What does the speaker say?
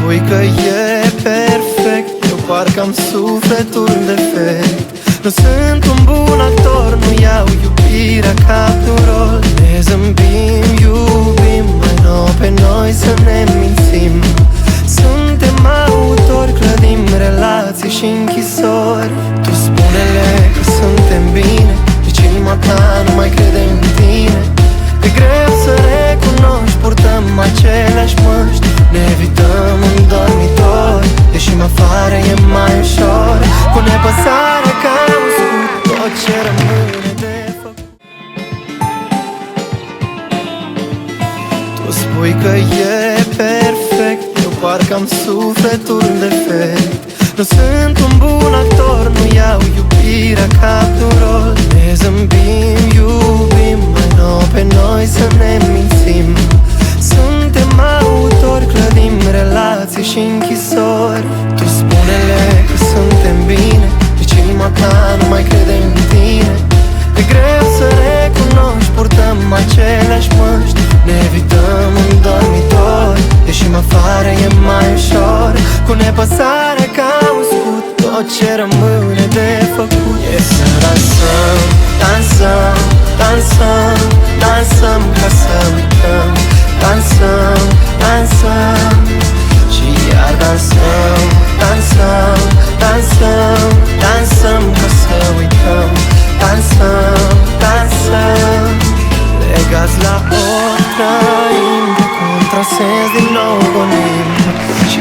spui că e perfect, eu parcă am sufletul defect. Nu sunt un bun actor, nu iau iubirea ca un rol. Ne zâmbim, iubim, mai nou pe noi să ne mințim. Suntem autori, clădim relații și închisori. Tu spune-le că suntem bine, deci inima ta nu mai crede în tine. E greu să recunoști, purtăm aceleași măști, ne evităm în dormitori, ieșim afară e mai ușor. Cu nepăsare ca un scut, tot ce rămâne de făcut. Tu spui că e perfect, eu parcă am sufletul defect. Nu sunt un bun actor, nu iau iubirea ca un rol. Ne zâmbim, iubim, mai nou pe noi să ne mințim. Suntem autori, clădim relații și închisori. Tu spune-le că suntem bine, deci inima ta nu mai crede în tine. E greu să recunoști, purtăm aceleași măști, ne evităm în dormitori, ieșim afară e mai ușor. Cu nepăsare ca un scut, tot ce rămâne de făcut e să dansăm, dansăm, dansăm, dansăm ca să uităm. Dansăm, dansăm și iar dansăm, dansăm, dansăm, dansăm ca să uităm. Dansăm, dansăm, legați la o trăim, de contrasens din nou gonim. Și